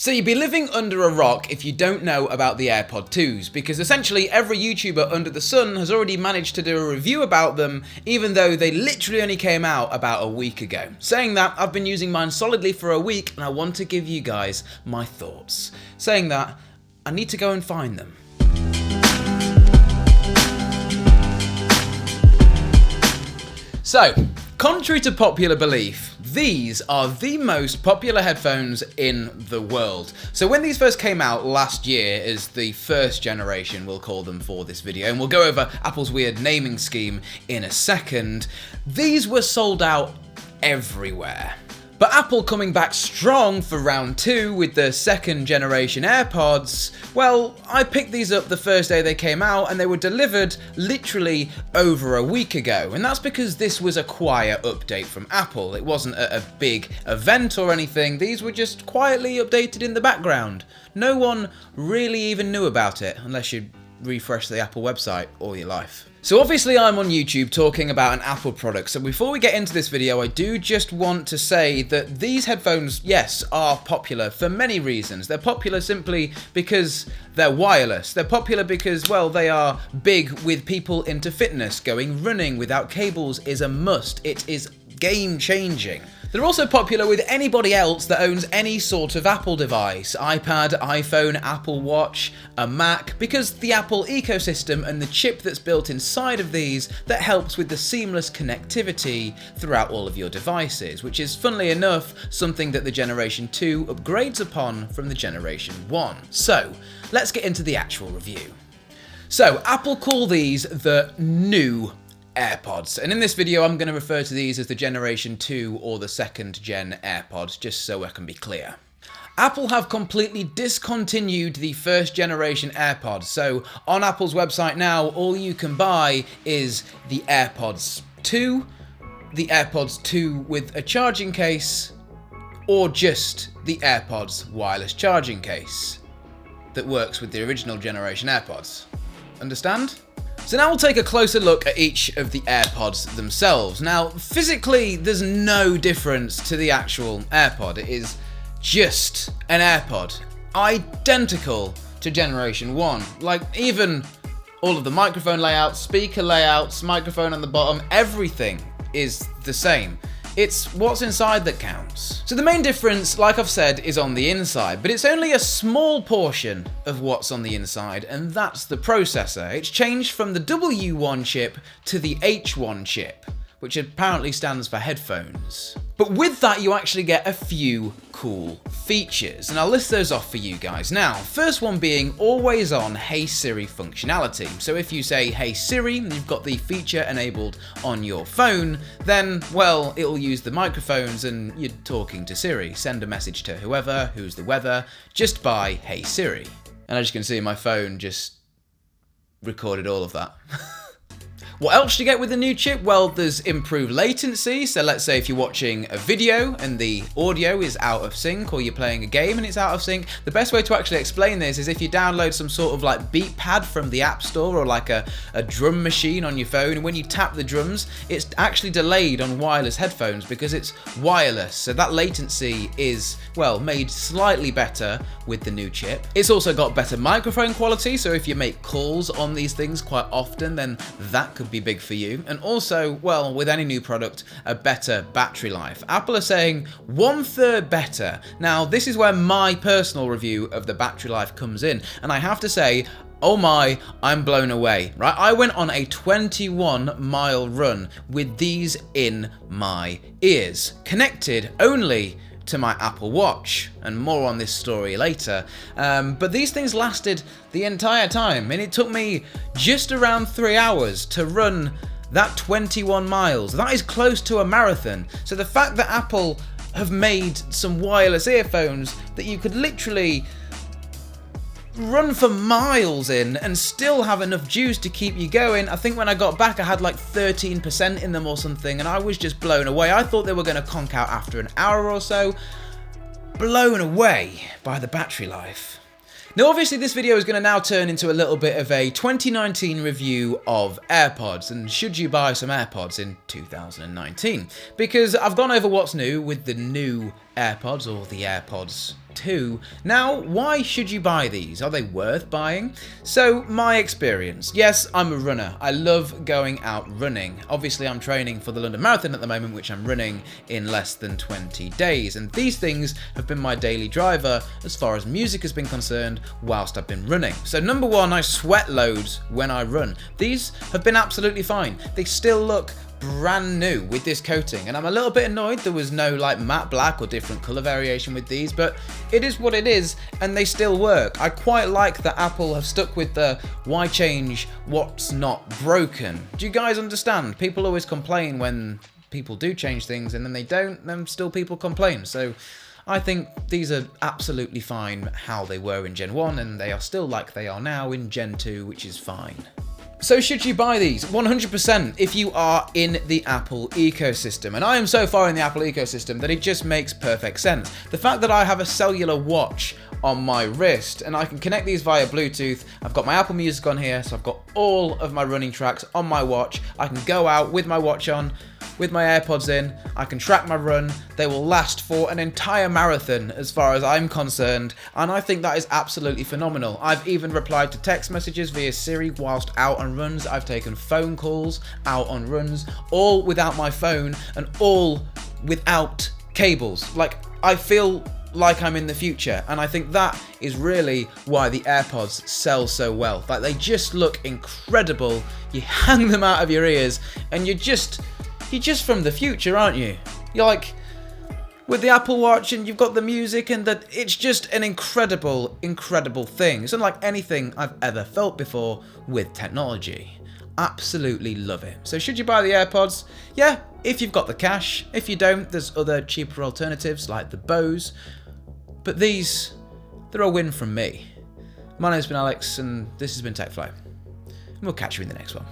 So you'd be living under a rock if you don't know about the AirPod 2s, because essentially every YouTuber under the sun has already managed to do a review about them, even though they literally only came out about a week ago. Saying that, I've been using mine solidly for a week and I want to give you guys my thoughts. Saying that, I need to go and find them. So, contrary to popular belief, these are the most popular headphones in the world. So when these first came out last year as the first generation, we'll call them for this video, and we'll go over Apple's weird naming scheme in a second, these were sold out everywhere. But Apple coming back strong for round 2 with the second generation AirPods, well, I picked these up the first day they came out and they were delivered literally over a week ago. And that's because this was a quiet update from Apple. It wasn't a big event or anything, these were just quietly updated in the background. No one really even knew about it, unless you refresh the Apple website all your life. So obviously I'm on YouTube talking about an Apple product, so before we get into this video I do just want to say that these headphones, yes, are popular for many reasons. They're popular simply because they're wireless. They're popular because, well, they are big with people into fitness. Going running without cables is a must. It is game changing. They're also popular with anybody else that owns any sort of Apple device, iPad, iPhone, Apple Watch, a Mac, because the Apple ecosystem and the chip that's built inside of these that helps with the seamless connectivity throughout all of your devices, which is, funnily enough, something that the Generation 2 upgrades upon from the Generation 1. So, let's get into the actual review. So, Apple call these the new AirPods, and in this video I'm going to refer to these as the Generation 2 or the second gen AirPods, just so I can be clear. Apple have completely discontinued the first generation AirPods, so on Apple's website now all you can buy is the AirPods 2, the AirPods 2 with a charging case, or just the AirPods wireless charging case that works with the original generation AirPods. Understand? So now we'll take a closer look at each of the AirPods themselves. Now, physically, there's no difference to the actual AirPod. It is just an AirPod, identical to Generation 1. Like, even all of the microphone layouts, speaker layouts, microphone on the bottom, everything is the same. It's what's inside that counts. So the main difference, like I've said, is on the inside, but it's only a small portion of what's on the inside, and that's the processor. It's changed from the W1 chip to the H1 chip, which apparently stands for headphones. But with that, you actually get a few cool features, and I'll list those off for you guys now. First one being always on Hey Siri functionality. So if you say Hey Siri and you've got the feature enabled on your phone, then, well, it'll use the microphones and you're talking to Siri. Send a message to whoever, who's the weather, just by Hey Siri. And as you can see, my phone just recorded all of that. What else do you get with the new chip? Well, there's improved latency. So let's say if you're watching a video and the audio is out of sync, or you're playing a game and it's out of sync, the best way to actually explain this is if you download some sort of like beat pad from the App Store, or like a drum machine on your phone, and when you tap the drums, it's actually delayed on wireless headphones because it's wireless. So that latency is, well, made slightly better with the new chip. It's also got better microphone quality, so if you make calls on these things quite often, then that could be big for you. And also, well, with any new product, a better battery life. Apple are saying 1/3 better. Now, this is where my personal review of the battery life comes in, and I have to say, oh my, I'm blown away, right? I went on a 21-mile run with these in my ears, connected only to my Apple Watch, and more on this story later. But these things lasted the entire time, and it took me just around 3 hours to run that 21 miles. That is close to a marathon. So the fact that Apple have made some wireless earphones that you could literally run for miles in and still have enough juice to keep you going. I think when I got back I had like 13% in them or something, and I was just blown away. I thought they were going to conk out after an hour or so. Blown away by the battery life. Now obviously this video is going to now turn into a little bit of a 2019 review of AirPods, and should you buy some AirPods in 2019, because I've gone over what's new with the new AirPods, or the AirPods 2. Now, why should you buy these? Are they worth buying? So, my experience. Yes, I'm a runner. I love going out running. Obviously, I'm training for the London Marathon at the moment, which I'm running in less than 20 days. And these things have been my daily driver as far as music has been concerned whilst I've been running. So, number one, I sweat loads when I run. These have been absolutely fine. They still look brand new with this coating, and I'm a little bit annoyed there was no like matte black or different color variation with these, but it is what it is, and they still work. I quite like that Apple have stuck with the why change what's not broken. Do you guys understand? People always complain when people do change things, and then they don't, then still people complain. So I think these are absolutely fine how they were in Gen 1, and they are still like they are now in Gen 2, which is fine. So should you buy these? 100% if you are in the Apple ecosystem. And I am so far in the Apple ecosystem that it just makes perfect sense. The fact that I have a cellular watch on my wrist and I can connect these via Bluetooth. I've got my Apple Music on here, so I've got all of my running tracks on my watch. I can go out with my watch on, with my AirPods in, I can track my run. They will last for an entire marathon as far as I'm concerned, and I think that is absolutely phenomenal. I've even replied to text messages via Siri whilst out on runs. I've taken phone calls out on runs, all without my phone and all without cables. Like, I feel like I'm in the future, and I think that is really why the AirPods sell so well. Like, they just look incredible. You hang them out of your ears and you're just from the future, aren't you? You're like with the Apple Watch and you've got the music, and that it's just an incredible, incredible thing. It's unlike anything I've ever felt before with technology. Absolutely love it. So should you buy the AirPods? Yeah, if you've got the cash. If you don't, there's other cheaper alternatives like the Bose. But these, they're a win from me. My name's been Alex, and this has been TechFlow. And we'll catch you in the next one.